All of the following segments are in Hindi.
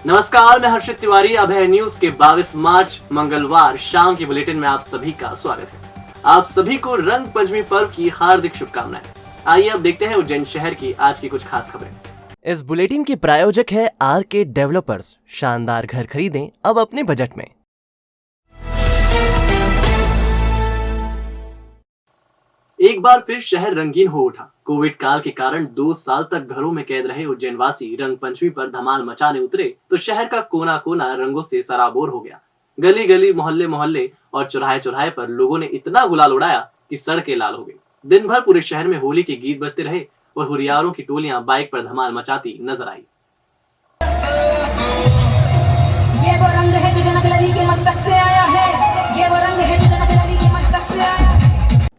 नमस्कार, मैं हर्षित तिवारी। अभय न्यूज के 22 मार्च मंगलवार शाम के बुलेटिन में आप सभी का स्वागत है। आप सभी को रंग पंचमी पर्व की हार्दिक शुभकामनाएं। आइए अब देखते हैं उज्जैन शहर की आज की कुछ खास खबरें। इस बुलेटिन के प्रायोजक है आरके डेवलपर्स। शानदार घर खरीदें अब अपने बजट में। एक बार फिर शहर रंगीन हो उठा। कोविड काल के कारण 2 साल तक घरों में कैद रहे उज्जैनवासी रंग पंचमी पर धमाल मचाने उतरे तो शहर का कोना कोना रंगों से सराबोर हो गया। गली गली, मोहल्ले मोहल्ले और चौराहे चौराहे पर लोगों ने इतना गुलाल उड़ाया कि सड़कें लाल हो गई। दिन भर पूरे शहर में होली के गीत बजते रहे और हुरियारों की टोलियां बाइक पर धमाल मचाती नजर आई। ये वो रंग है जो जनक लड़ी के मस्तक से आया है। ये वो रंग है जो जनक लड़ी के मस्तक से आया है।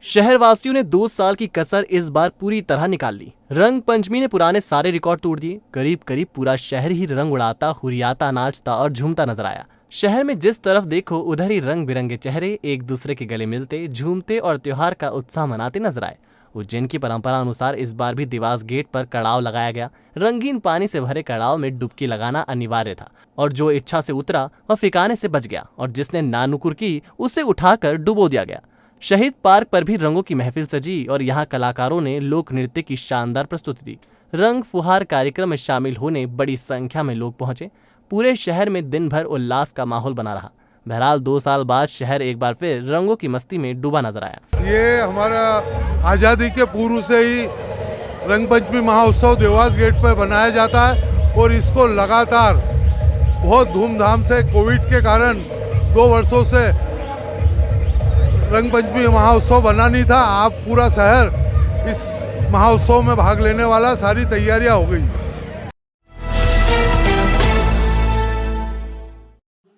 शहरवासियों ने 2 साल की कसर इस बार पूरी तरह निकाल ली। रंग पंचमी ने पुराने सारे रिकॉर्ड तोड़ दिए। करीब करीब पूरा शहर ही रंग उड़ाता, हुरियाता, नाचता और झूमता नजर आया। शहर में जिस तरफ देखो उधर ही रंग बिरंगे चेहरे एक दूसरे के गले मिलते, झूमते और त्योहार का उत्साह मनाते नजर आए। उज्जैन की परंपरा अनुसार इस बार भी देवास गेट पर कड़ाव लगाया गया। रंगीन पानी से भरे कड़ाव में डुबकी लगाना अनिवार्य था और जो इच्छा से उतरा वह फिकाने से बच गया और जिसने नानुकुर की उसे उठाकर डुबो दिया गया। शहीद पार्क पर भी रंगों की महफिल सजी और यहाँ कलाकारों ने लोक नृत्य की शानदार प्रस्तुति दी। रंग फुहार कार्यक्रम में शामिल होने बड़ी संख्या में लोग पहुंचे। पूरे शहर में दिन भर उल्लास का माहौल बना रहा। बहरहाल 2 साल बाद शहर एक बार फिर रंगों की मस्ती में डूबा नजर आया। ये हमारा आज़ादी के पूर्व से ही रंग पंचमी महोत्सव देवास गेट पर बनाया जाता है और इसको लगातार बहुत धूमधाम से कोविड के कारण 2 वर्षों से रंग पंचमी महोत्सव बना नहीं था। अब पूरा शहर इस महोत्सव में भाग लेने वाला, सारी तैयारियां हो गई।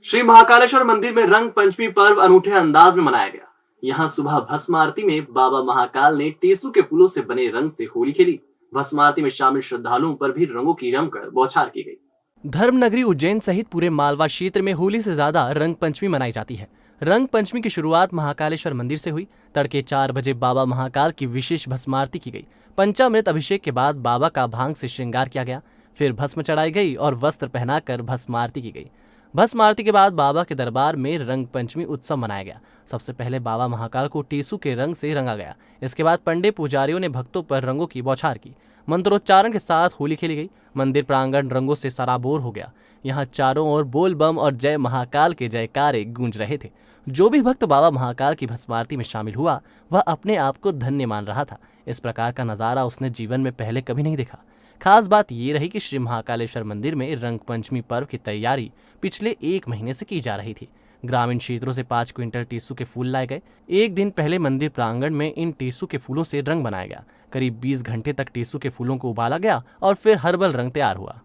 श्री महाकालेश्वर मंदिर में रंग पंचमी पर्व अनूठे अंदाज में मनाया गया। यहाँ सुबह भस्म आरती में बाबा महाकाल ने टेसू के फूलों से बने रंग से होली खेली। भस्म आरती में शामिल श्रद्धालुओं पर भी रंगों की जमकर बौछार की गई। धर्मनगरी उज्जैन सहित पूरे मालवा क्षेत्र में होली से ज्यादा रंग पंचमी मनाई जाती है। रंग पंचमी की शुरुआत महाकालेश्वर मंदिर से हुई। तड़के 4 बजे बाबा महाकाल की विशेष भस्मारती की गई। पंचामृत अभिषेक के बाद बाबा का भांग से श्रृंगार किया गया। फिर भस्म चढ़ाई गई और वस्त्र पहनाकर भस्मारती की गई। भस्म आरती के बाद बाबा के दरबार में रंग पंचमी उत्सव मनाया गया। सबसे पहले बाबा महाकाल को टेसू के रंग से रंगा गया। इसके बाद पंडित पुजारियों ने भक्तों पर रंगों की बौछार की। मंत्रोच्चारण के साथ होली खेली गई। मंदिर प्रांगण रंगों से सराबोर हो गया। यहाँ चारों ओर बोल बम और जय महाकाल के जयकारे गूंज रहे थे। जो भी भक्त बाबा महाकाल की भस्मारती में शामिल हुआ वह अपने आप को धन्य मान रहा था। इस प्रकार का नजारा उसने जीवन में पहले कभी नहीं देखा। खास बात ये रही कि श्री महाकालेश्वर मंदिर में रंग पंचमी पर्व की तैयारी पिछले 1 महीने से की जा रही थी। ग्रामीण क्षेत्रों से 5 क्विंटल टेसू के फूल लाए गए। एक दिन पहले मंदिर प्रांगण में इन टेसू के फूलों से रंग बनाया गया। करीब 20 घंटे तक टेसू के फूलों को उबाला गया और फिर हर्बल रंग तैयार हुआ।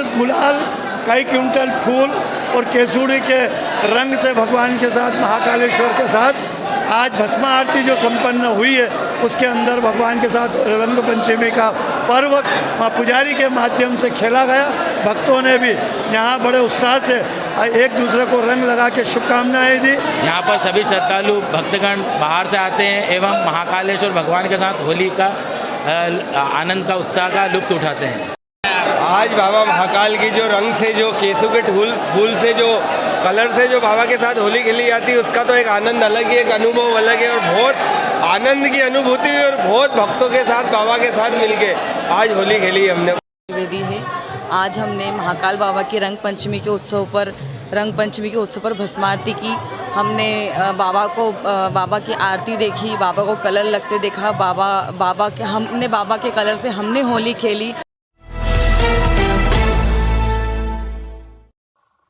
गुलाल, कई क्विंटल फूल और केसुड़ी के रंग से भगवान के साथ, महाकालेश्वर के साथ आज भस्मा आरती जो संपन्न हुई है उसके अंदर भगवान के साथ रंग पंचमी का पर्व पुजारी के माध्यम से खेला गया। भक्तों ने भी यहाँ बड़े उत्साह से एक दूसरे को रंग लगा के शुभकामनाएं दी। यहाँ पर सभी श्रद्धालु भक्तगण बाहर से आते हैं एवं महाकालेश्वर भगवान के साथ होली का आनंद का, उत्साह का लुत्फ उठाते हैं। आज बाबा महाकाल की जो रंग से, जो केसू के फूल से, जो कलर से जो बाबा के साथ होली खेली जाती है उसका तो एक आनंद अलग ही, एक अनुभव अलग है और बहुत आनंद की अनुभूति हुई और बहुत भक्तों के साथ, बाबा के साथ मिलके आज होली खेली हमने। विधि है, आज हमने महाकाल बाबा के रंग पंचमी के उत्सव पर भस्मारती की। हमने बाबा की आरती देखी, बाबा को कलर लगते देखा। हमने बाबा के कलर से हमने होली खेली।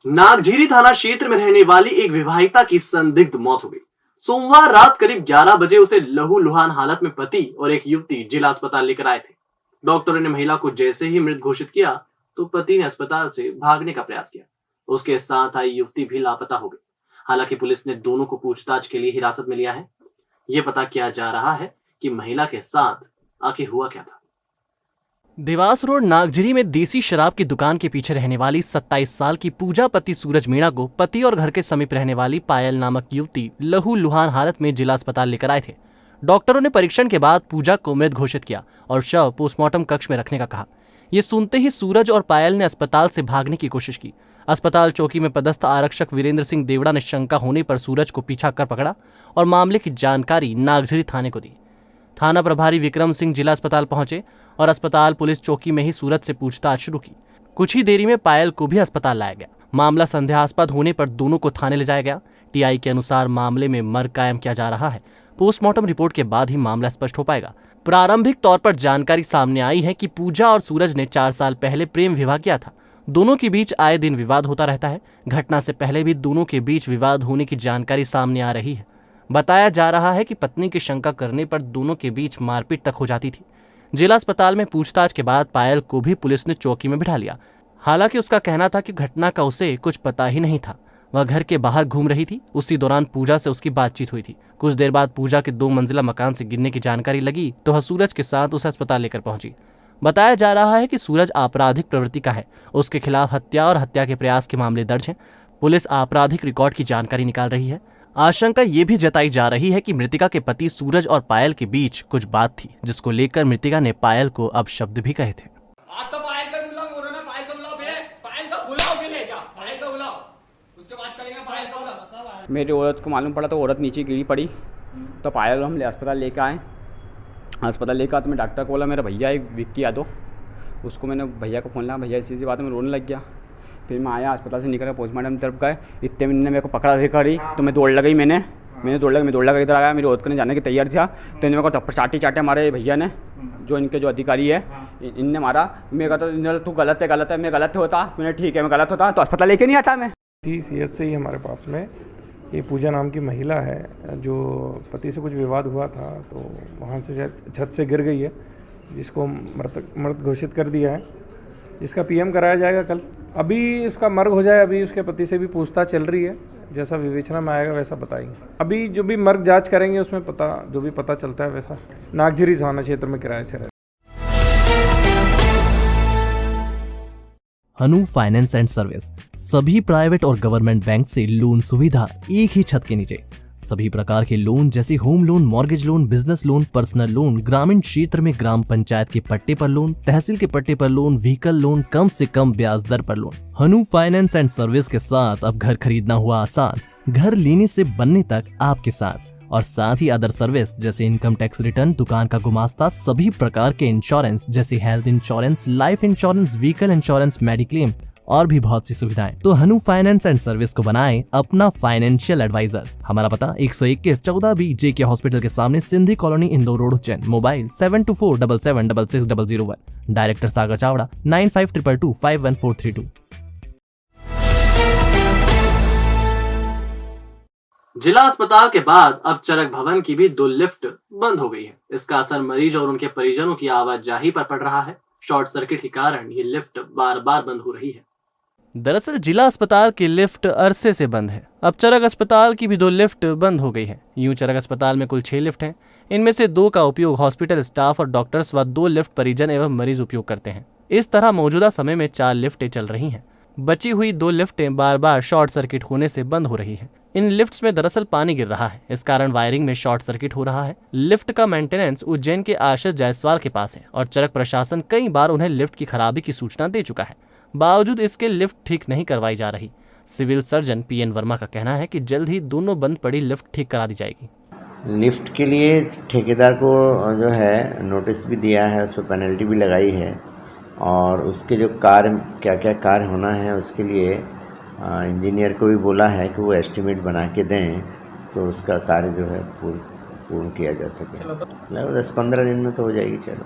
नागझीरी थाना क्षेत्र में रहने वाली एक विवाहिता की संदिग्ध मौत हो गई। सोमवार रात करीब 11 बजे उसे लहूलुहान हालत में पति और एक युवती जिला अस्पताल लेकर आए थे। डॉक्टरों ने महिला को जैसे ही मृत घोषित किया तो पति ने अस्पताल से भागने का प्रयास किया। उसके साथ आई युवती भी लापता हो गई। हालांकि पुलिस ने दोनों को पूछताछ के लिए हिरासत में लिया है। ये पता किया जा रहा है कि महिला के साथ आखिर हुआ क्या था। देवास रोड नागझरी में देसी शराब की दुकान के पीछे रहने वाली 27 साल की पूजा पति सूरज मीणा को पति और घर के समीप रहने वाली पायल नामक युवती लहू लुहान हालत में जिला अस्पताल लेकर आए थे। डॉक्टरों ने परीक्षण के बाद पूजा को मृत घोषित किया और शव पोस्टमार्टम कक्ष में रखने का कहा। ये सुनते ही सूरज और पायल ने अस्पताल से भागने की कोशिश की। अस्पताल चौकी में पदस्थ आरक्षक वीरेंद्र सिंह देवड़ा ने शंका होने पर सूरज को पीछा कर पकड़ा और मामले की जानकारी नागझरी थाने को दी। थाना प्रभारी विक्रम सिंह जिला अस्पताल पहुंचे और अस्पताल पुलिस चौकी में ही सूरज से पूछताछ शुरू की। कुछ ही देरी में पायल को भी अस्पताल लाया गया। मामला संदेहास्पद होने पर दोनों को थाने ले जाया गया। टीआई के अनुसार मामले में मर्ग कायम किया जा रहा है। पोस्टमार्टम रिपोर्ट के बाद ही मामला स्पष्ट हो पाएगा। प्रारंभिक तौर पर जानकारी सामने आई है कि पूजा और सूरज ने 4 साल पहले प्रेम विवाह किया था। दोनों के बीच आए दिन विवाद होता रहता है। घटना से पहले भी दोनों के बीच विवाद होने की जानकारी सामने आ रही है। बताया जा रहा है कि पत्नी की शंका करने पर दोनों के बीच मारपीट तक हो जाती थी। जिला अस्पताल में पूछताछ के बाद पायल को भी पुलिस ने चौकी में बिठा लिया। हालांकि उसका कहना था कि घटना का उसे कुछ पता ही नहीं था। वह घर के बाहर घूम रही थी। उसी दौरान पूजा से उसकी बातचीत हुई थी। कुछ देर बाद पूजा के 2 मंजिला मकान से गिरने की जानकारी लगी तो वह सूरज के साथ उसे अस्पताल लेकर पहुंची। बताया जा रहा है कि सूरज आपराधिक प्रवृत्ति का है। उसके खिलाफ हत्या और हत्या के प्रयास के मामले दर्ज हैं। पुलिस आपराधिक रिकॉर्ड की जानकारी निकाल रही है। आशंका ये भी जताई जा रही है कि मृतिका के पति सूरज और पायल के बीच कुछ बात थी, जिसको लेकर मृतिका ने पायल को अपशब्द भी कहे थे। आप तो पायल को बुलाओ, बोलो ना पायल को बुलाओ, पायल को बुलाओ भी ले जाओ, पायल को बुलाओ, उसके बाद करेंगे पायल को बुलाओ। मेरी औरत को मालूम पड़ा तो औरत नीचे गिरी पड़ी तो पायल हम अस्पताल लेकर आए। अस्पताल लेकर तो मैं डॉक्टर को बोला मेरा भैया एक विक्की यादव, उसको मैंने भैया को फ़ोन लगा, भैया इसी बात में रोने लग गया। फिर मैं आया अस्पताल से निकल पोस्टमार्टम की तरफ गए। इतने में मेरे को पकड़ा थे खड़ी तो मैं दौड़ लगाई। मैंने दौड़ लगा इधर आया। मेरी औरत को जाने की तैयार था तो इन्हें मेरे को चाटे मारे भैया ने, जो इनके जो अधिकारी है इनने मारा। मैं कहता तू गलत है, मैं गलत होता। मैंने ठीक है मैं गलत होता तो अस्पताल लेके नहीं आता मैं। CS से ही हमारे पास में ये पूजा नाम की महिला है, जो पति से कुछ विवाद हुआ था तो वहाँ से छत से गिर गई है, जिसको मृत घोषित कर दिया है, जिसका PM कराया जाएगा कल। अभी उसका मर्ग हो जाए, अभी उसके पति से भी पूछताछ चल रही है, जैसा विवेचना में आएगा वैसा बताएंगे। अभी जो भी मर्ग जांच करेंगे उसमें जो भी पता चलता है वैसा। नागझरी थाना क्षेत्र में किराए से रहते। हनु फाइनेंस एंड सर्विस, सभी प्राइवेट और गवर्नमेंट बैंक से लोन सुविधा एक ही छत के नीचे। सभी प्रकार के लोन जैसे home loan, mortgage loan, business loan, personal loan, ग्रामीण क्षेत्र में ग्राम पंचायत के पट्टे पर लोन, तहसील के पट्टे पर लोन, व्हीकल लोन, कम से कम ब्याज दर पर loan. Hanu finance and service के साथ अब घर खरीदना हुआ आसान, घर लेने से बनने तक आपके साथ। और साथ ही अदर सर्विस जैसे इनकम टैक्स रिटर्न, दुकान का गुमास्ता, सभी प्रकार के इंश्योरेंस जैसे health insurance, life insurance, vehicle insurance, mediclaim और भी बहुत सी सुविधाएं। तो हनु फाइनेंस एंड सर्विस को बनाएं अपना फाइनेंशियल एडवाइजर। हमारा पता 121 14B JK हॉस्पिटल के सामने, Sindhi colony, Indore road, Ujjain. Mobile 7247766001। Director Sagar Chawda 9522251432। जिला अस्पताल के बाद अब चरक भवन की भी 2 लिफ्ट बंद हो गई है। इसका असर मरीज और उनके परिजनों की आवाजाही पर पड़ रहा है। शॉर्ट सर्किट के कारण ये लिफ्ट बार बार बंद हो रही है। दरअसल जिला अस्पताल की लिफ्ट अरसे से बंद है। अब चरक अस्पताल की भी 2 लिफ्ट बंद हो गई है। यूं चरक अस्पताल में कुल 6 लिफ्ट हैं। इनमें से 2 का उपयोग हॉस्पिटल स्टाफ और डॉक्टर्स व 2 लिफ्ट परिजन एवं मरीज उपयोग करते हैं। इस तरह मौजूदा समय में 4 लिफ्टें चल रही हैं। बची हुई 2 लिफ्टें बार बार शॉर्ट सर्किट होने से बंद हो रही है। इन लिफ्ट्स में दरअसल पानी गिर रहा है, इस कारण वायरिंग में शॉर्ट सर्किट हो रहा है। लिफ्ट का मेंटेनेंस उज्जैन के आशीष जायसवाल के पास है और चरक प्रशासन कई बार उन्हें लिफ्ट की खराबी की सूचना दे चुका है। बावजूद इसके लिफ्ट ठीक नहीं करवाई जा रही। सिविल सर्जन PN वर्मा का कहना है कि जल्द ही दोनों बंद पड़ी लिफ्ट ठीक करा दी जाएगी। लिफ्ट के लिए ठेकेदार को जो है नोटिस भी दिया है, उस पर पेनल्टी भी लगाई है और उसके जो कार्य क्या कार्य होना है उसके लिए इंजीनियर को भी बोला है कि वो एस्टीमेट बना के दें तो उसका कार्य जो है पूर्ण किया जा सके। लगभग 10-15 दिन में तो हो जाएगी। चलो,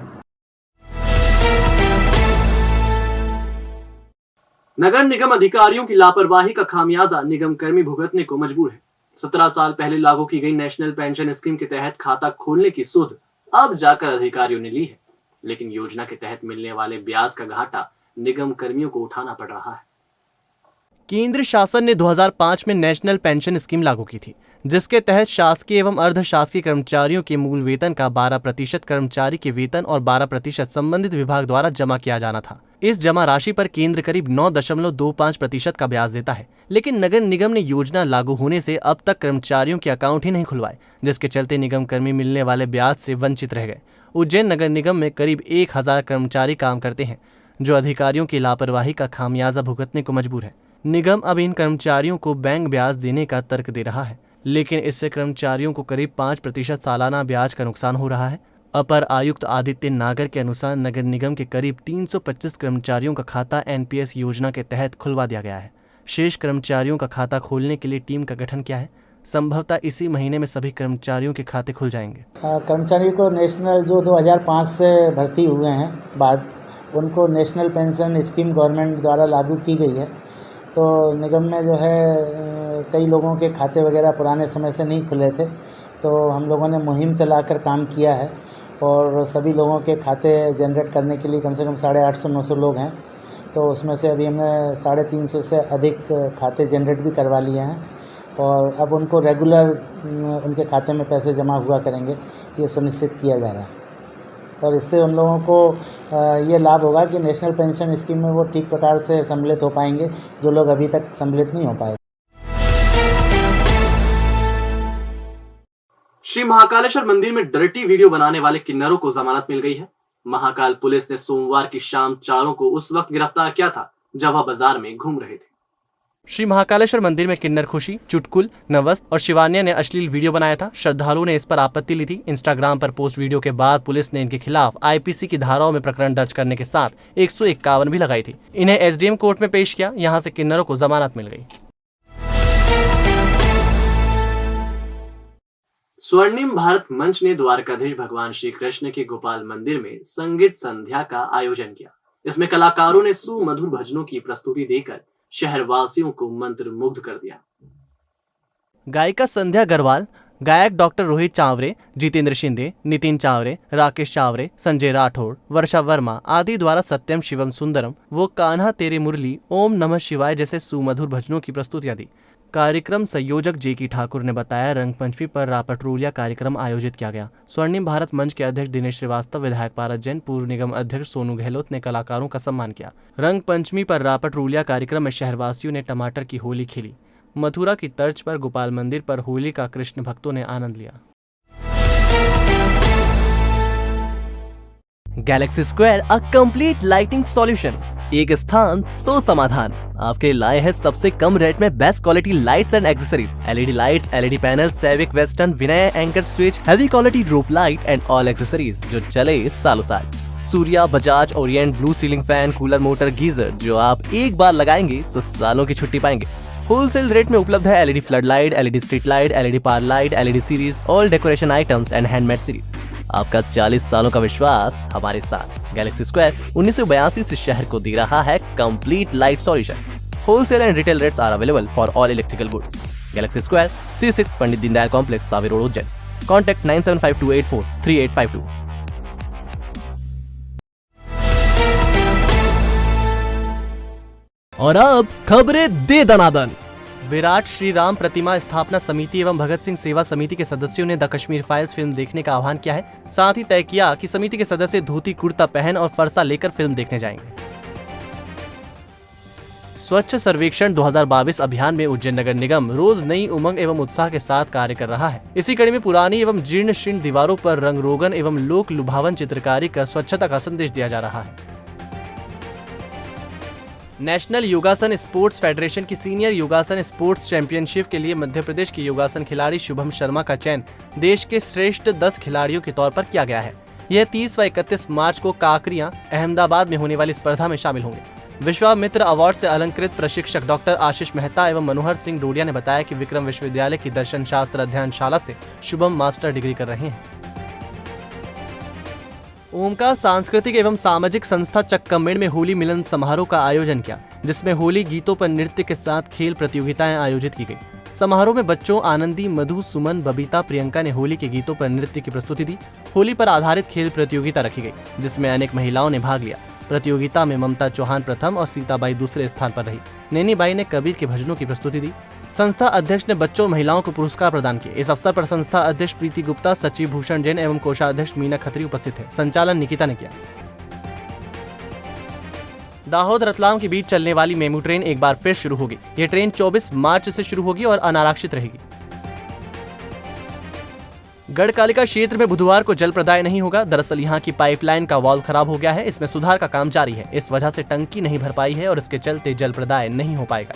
नगर निगम अधिकारियों की लापरवाही का खामियाजा निगम कर्मी भुगतने को मजबूर है। 17 साल पहले लागू की गई नेशनल पेंशन स्कीम के तहत खाता खोलने की सुध अब जाकर अधिकारियों ने ली है, लेकिन योजना के तहत मिलने वाले ब्याज का घाटा निगम कर्मियों को उठाना पड़ रहा है। केंद्र शासन ने 2005 में नेशनल पेंशन स्कीम लागू की थी, जिसके तहत शासकीय एवं अर्धशासकीय कर्मचारियों के मूल वेतन का 12% कर्मचारी के वेतन और 12% संबंधित विभाग द्वारा जमा किया जाना था। इस जमा राशि पर केंद्र करीब 9.25% का ब्याज देता है, लेकिन नगर निगम ने योजना लागू होने से अब तक कर्मचारियों के अकाउंट ही नहीं खुलवाए, जिसके चलते निगम कर्मी मिलने वाले ब्याज से वंचित रह गए। उज्जैन नगर निगम में करीब 1000 कर्मचारी काम करते हैं, जो अधिकारियों की लापरवाही का खामियाजा भुगतने को मजबूर है। निगम अब इन कर्मचारियों को बैंक ब्याज देने का तर्क दे रहा है, लेकिन इससे कर्मचारियों को करीब 5% सालाना ब्याज का नुकसान हो रहा है। अपर आयुक्त आदित्य नागर के अनुसार नगर निगम के करीब 325 कर्मचारियों का खाता एनपीएस योजना के तहत खुलवा दिया गया है। शेष कर्मचारियों का खाता खोलने के लिए टीम का गठन किया है। संभवतः इसी महीने में सभी कर्मचारियों के खाते खुल जाएंगे। कर्मचारियों को नेशनल जो 2005 से भर्ती हुए हैं बाद उनको नेशनल पेंशन स्कीम गवर्नमेंट द्वारा लागू की गई है। तो निगम में जो है कई लोगों के खाते वगैरह पुराने समय से नहीं खुले थे, तो हम लोगों ने मुहिम चलाकर काम किया है और सभी लोगों के खाते जनरेट करने के लिए कम से कम 850-900 लोग हैं। तो उसमें से अभी हमने 350 से अधिक खाते जनरेट भी करवा लिए हैं और अब उनको रेगुलर उनके खाते में पैसे जमा हुआ करेंगे, ये सुनिश्चित किया जा रहा है। और इससे उन लोगों को ये लाभ होगा कि नेशनल पेंशन स्कीम में वो ठीक प्रकार से सम्मिलित हो पाएंगे, जो लोग अभी तक सम्मिलित नहीं हो पाए। श्री महाकालेश्वर मंदिर में डर्टी वीडियो बनाने वाले किन्नरों को जमानत मिल गई है। महाकाल पुलिस ने सोमवार की शाम चारों को उस वक्त गिरफ्तार किया था जब वह बाजार में घूम रहे थे। श्री महाकालेश्वर मंदिर में किन्नर खुशी, चुटकुल, नवस्त और शिवान्या ने अश्लील वीडियो बनाया था। श्रद्धालुओं ने इस पर आपत्ति ली थी। इंस्टाग्राम पर पोस्ट वीडियो के बाद पुलिस ने इनके खिलाफ आईपीसी की धाराओं में प्रकरण दर्ज करने के साथ 151 भी लगाई थी। इन्हें एसडीएम कोर्ट में पेश किया। यहां से किन्नरों को जमानत मिल गई। स्वर्णिम भारत मंच ने द्वारकाधीश भगवान श्री कृष्ण के गोपाल मंदिर में संगीत संध्या का आयोजन किया। इसमें कलाकारों ने सुमधुर भजनों की प्रस्तुति देकर शहरवासियों को मंत्र मुग्ध कर दिया। गायिका संध्या अग्रवाल, गायक डॉक्टर रोहित चावरे, जितेंद्र शिंदे, नितिन चावरे, राकेश चावरे, संजय राठौड़, वर्षा वर्मा आदि द्वारा सत्यम शिवम सुंदरम, वो कान्हा तेरे मुरली, ओम नमः शिवाय जैसे सुमधुर भजनों की प्रस्तुतियां दी। कार्यक्रम संयोजक जेकी ठाकुर ने बताया, रंगपंचमी पर रापटरूलिया कार्यक्रम आयोजित किया गया। स्वर्णिम भारत मंच के अध्यक्ष दिनेश श्रीवास्तव, विधायक पारस जैन, पूर्व निगम अध्यक्ष सोनू गहलोत ने कलाकारों का सम्मान किया। रंगपंचमी पर रापटरूलिया कार्यक्रम में शहरवासियों ने टमाटर की होली खेली। मथुरा की तर्ज पर गोपाल मंदिर पर होली का कृष्ण भक्तों ने आनंद लिया। Galaxy Square, a complete lighting solution. एक स्थान, सो समाधान। आपके लाए हैं सबसे कम रेट में best quality lights and accessories. LED lights, LED panel, सैविक वेस्टर्न, विनय Anchor switch, heavy quality rope light and all accessories जो चले सालों साल। Surya, Bajaj, Orient, blue ceiling fan, cooler, motor, geyser जो आप एक बार लगाएंगे तो सालों की छुट्टी पाएंगे। होलसेल रेट में उपलब्ध है LED flood light, LED street light, LED power light, LED series, all decoration items and handmade series. आपका 40 सालों का विश्वास हमारे साथ। गैलेक्सी स्क्वायर 1982 से शहर को दे रहा है complete light solution. Wholesale and retail rates are available for all electrical goods. Galaxy square, C6 Pandit Deendayal complex, Savi road, Ujjain. Contact 9752843852। और अब खबरें दे दनादन। विराट श्री राम प्रतिमा स्थापना समिति एवं भगत सिंह सेवा समिति के सदस्यों ने द कश्मीर फाइल्स फिल्म देखने का आह्वान किया है। साथ ही तय किया कि समिति के सदस्य धोती कुर्ता पहन और फरसा लेकर फिल्म देखने जाएंगे। स्वच्छ सर्वेक्षण 2022 अभियान में उज्जैन नगर निगम रोज नई उमंग एवं उत्साह के साथ कार्य कर रहा है। इसी कड़ी में पुरानी एवं जीर्ण शीर्ण दीवारों पर रंग रोगन एवं लोक लुभावन चित्रकारी कर स्वच्छता का संदेश दिया जा रहा है। नेशनल योगासन स्पोर्ट्स फेडरेशन की सीनियर योगासन स्पोर्ट्स चैंपियनशिप के लिए मध्य प्रदेश के योगासन खिलाड़ी शुभम शर्मा का चयन देश के श्रेष्ठ 10 खिलाड़ियों के तौर पर किया गया है। यह 30 व 31 मार्च को काकरियां, अहमदाबाद में होने वाली स्पर्धा में शामिल होंगे। विश्वामित्र अवार्ड से अलंकृत प्रशिक्षक डॉक्टर आशीष मेहता एवं मनोहर सिंह डोडिया ने बताया कि विक्रम विश्वविद्यालय की दर्शन शास्त्र अध्ययनशाला से शुभम मास्टर डिग्री कर रहे हैं। ओमकार सांस्कृतिक एवं सामाजिक संस्था चक्कमेड़ में होली मिलन समारोह का आयोजन किया, जिसमें होली गीतों पर नृत्य के साथ खेल प्रतियोगिताएं आयोजित की गई। समारोह में बच्चों आनंदी, मधु, सुमन, बबीता, प्रियंका ने होली के गीतों पर नृत्य की प्रस्तुति दी। होली पर आधारित खेल प्रतियोगिता रखी गई, जिसमें अनेक महिलाओं ने भाग लिया। प्रतियोगिता में ममता चौहान प्रथम और सीताबाई दूसरे स्थान पर रही। नैनीबाई ने कबीर के भजनों की प्रस्तुति दी। संस्था अध्यक्ष ने बच्चों और महिलाओं को पुरस्कार प्रदान किए। इस अवसर पर संस्था अध्यक्ष प्रीति गुप्ता, सचिव भूषण जैन एवं कोषाध्यक्ष मीना खत्री उपस्थित थे। संचालन निकिता ने किया। दाहोद रतलाम के बीच चलने वाली मेमू ट्रेन एक बार फिर शुरू होगी। ये ट्रेन 24 मार्च से शुरू होगी और अनारक्षित रहेगी। गढ़कालिका क्षेत्र में बुधवार को जल प्रदाय नहीं होगा। दरअसल यहाँ की पाइपलाइन का वाल्व खराब हो गया है। इसमें सुधार का काम जारी है। इस वजह से टंकी नहीं भर पाई है और इसके चलते जल प्रदाय नहीं हो पाएगा।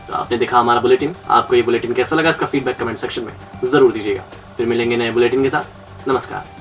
तो आपने देखा हमारा बुलेटिन। आपको ये बुलेटिन कैसा लगा, इसका फीडबैक कमेंट सेक्शन में जरूर दीजिएगा। फिर मिलेंगे नए बुलेटिन के साथ। नमस्कार।